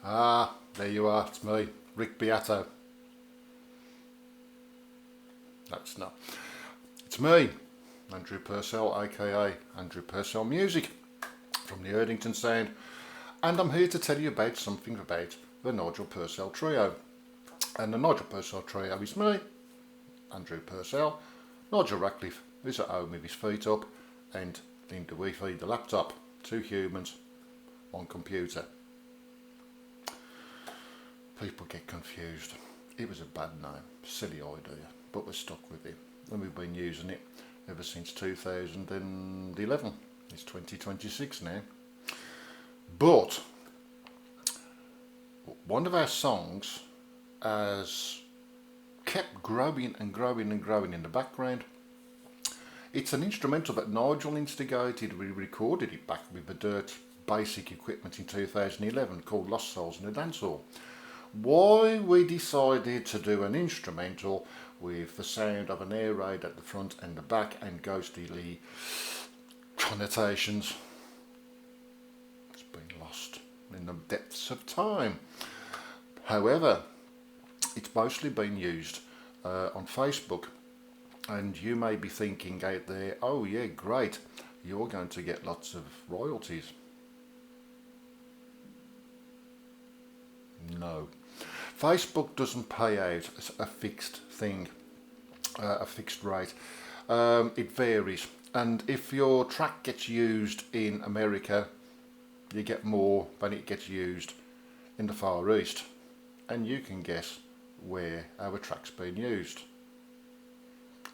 Ah, there you are, it's me, Rick Beato. That's not. It's me, Andrew Purcell, aka Andrew Purcell Music, from the Erdington Sound, and I'm here to tell you about something about the Nigel Purcell Trio. And the Nigel Purcell Trio is me, Andrew Purcell, Nigel Ratcliffe, who's at home with his feet up, and Linda Weefy, the laptop. Two humans, one computer. People get confused. It was a bad name, silly idea, but we're stuck with it. And we've been using it ever since 2011. It's 2026 now. But one of our songs has kept growing and growing and growing in the background. It's an instrumental that Nigel instigated. We recorded it back with the dirt basic equipment in 2011 called Lost Souls in the Dancehall. Why we decided to do an instrumental with the sound of an air raid at the front and the back and ghostly connotations, it's been lost in the depths of time. However, it's mostly been used on Facebook, and you may be thinking out there, oh yeah, great, you're going to get lots of royalties. No. Facebook doesn't pay out a fixed thing, a fixed rate. It varies, and if your track gets used in America, you get more than it gets used in the Far East. And you can guess where our track's been used.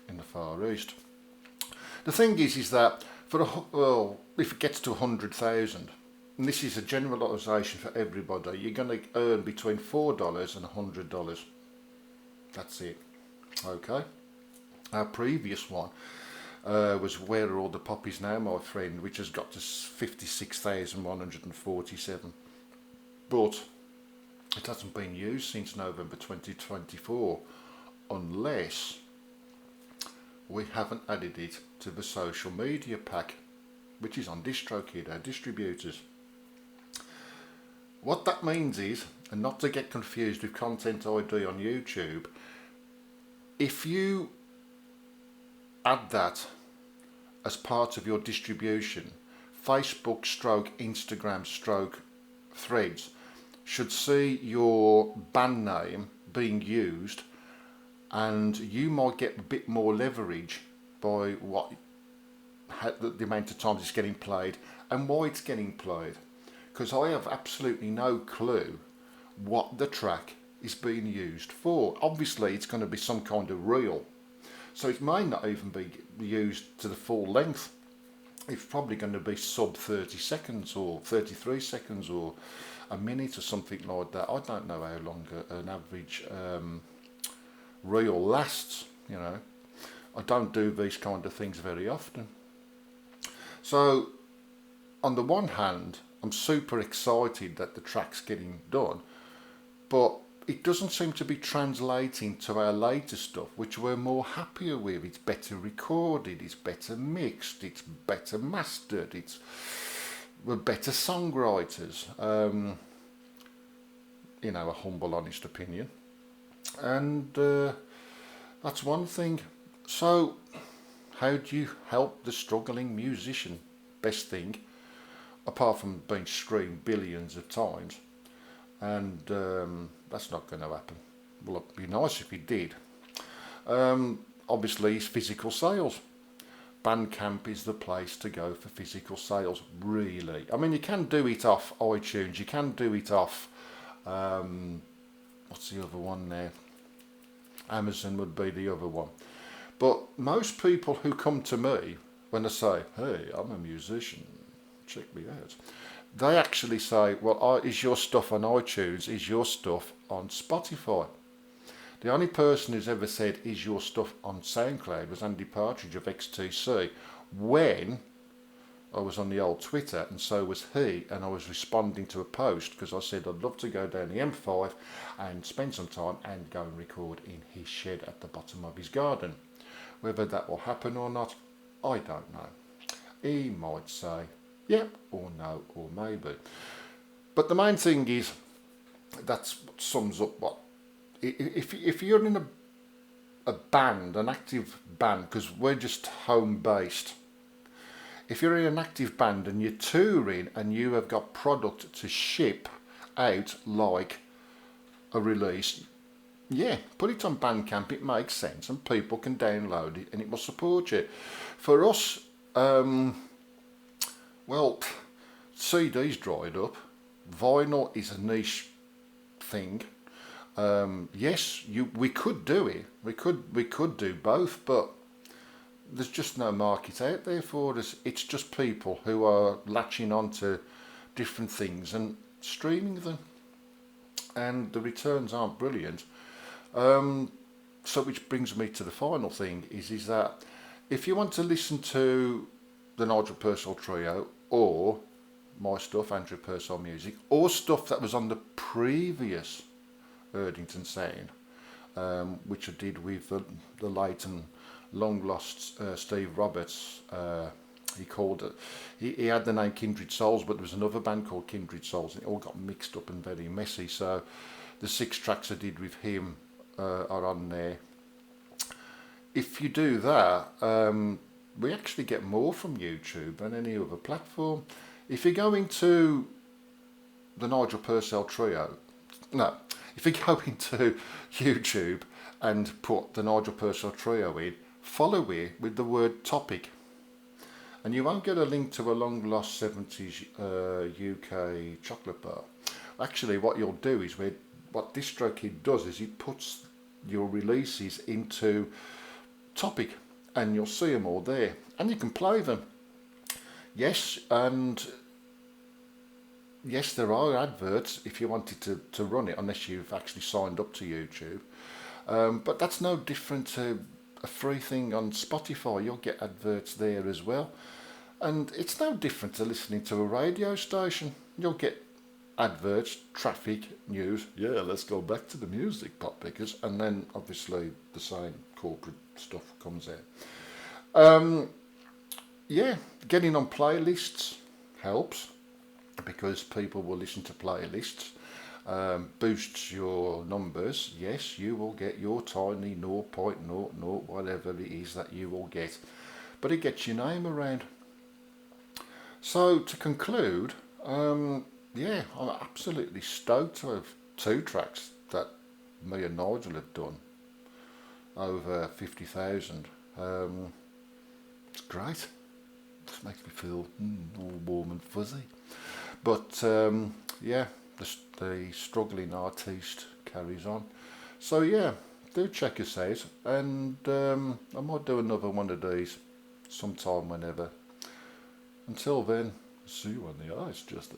In the Far East. The thing is that if it gets to 100,000, and this is a generalisation for everybody, you're going to earn between $4 and $100. That's it. Okay. Our previous one was Where Are All the Poppies Now, My Friend, which has got to 56,147. But it hasn't been used since November 2024, unless we haven't added it to the social media pack, which is on DistroKid, our distributors. What that means is, and not to get confused with Content ID on YouTube, if you add that as part of your distribution, Facebook / Instagram / Threads should see your band name being used, and you might get a bit more leverage by the amount of times it's getting played and why it's getting played. Because I have absolutely no clue what the track is being used for. Obviously it's going to be some kind of reel, so it may not even be used to the full length. It's probably going to be sub 30 seconds or 33 seconds or a minute or something like that. I don't know how long an average reel lasts, you know. I don't do these kind of things very often. So on the one hand, I'm super excited that the track's getting done, but it doesn't seem to be translating to our later stuff, which we're more happier with. It's better recorded, it's better mixed, it's better mastered, we're better songwriters, in our humble, honest opinion. And that's one thing. So how do you help the struggling musician? Best thing, apart from being streamed billions of times, and that's not going to happen. Well, it'd be nice if it did. Obviously, it's physical sales. Bandcamp is the place to go for physical sales, really. I mean, you can do it off iTunes, you can do it off, what's the other one there? Amazon would be the other one. But most people who come to me, when they say, hey, I'm a musician, check me out, they actually say, well, is your stuff on iTunes? Is your stuff on Spotify? The only person who's ever said, is your stuff on SoundCloud, was Andy Partridge of XTC, when I was on the old Twitter, and so was he, and I was responding to a post because I said I'd love to go down the M5 and spend some time and go and record in his shed at the bottom of his garden. Whether that will happen or not, I don't know. He might say yep or no or maybe. But the main thing is, that's what sums up what. If you're in a band, an active band, because we're just home based. If you're in an active band and you're touring and you have got product to ship out like a release, yeah, put it on Bandcamp. It makes sense and people can download it and it will support you. For us, well, CD's dried up. Vinyl is a niche thing. Yes, we could do it. We could do both, but there's just no market out there for us. It's just people who are latching onto different things and streaming them, and the returns aren't brilliant. So which brings me to the final thing is that if you want to listen to the Nigel Purcell Trio or my stuff, Andrew Purcell Music, or stuff that was on the previous Erdington Sound, which I did with the late and long lost Steve Roberts. He called it. He had the name Kindred Souls, but there was another band called Kindred Souls, and it all got mixed up and very messy. So the 6 tracks I did with him are on there. If you do that, we actually get more from YouTube than any other platform. If you go into the Nigel Purcell Trio, no, if you go into YouTube and put the Nigel Purcell Trio in, follow it with the word topic, and you won't get a link to a long lost 70s UK chocolate bar. Actually, what you'll do is what DistroKid does is it puts your releases into topic, and you'll see them all there, and you can play them. Yes, and yes, there are adverts if you wanted to run it, unless you've actually signed up to YouTube. But that's no different to a free thing on Spotify. You'll get adverts there as well. And it's no different to listening to a radio station. You'll get adverts, traffic, news. Yeah, let's go back to the music, pop pickers. And then obviously the same corporate stuff comes out. Yeah, getting on playlists helps, because people will listen to playlists. Boosts your numbers. Yes, you will get your tiny 0.00 whatever it is that you will get, but it gets your name around. So to conclude, yeah, I'm absolutely stoked to have 2 tracks that me and Nigel have done over 50,000. It's great. Just makes me feel all warm and fuzzy. But yeah, the struggling artiste carries on. So yeah, do check us out, and I might do another one of these sometime whenever. Until then, see you on the ice, Justin.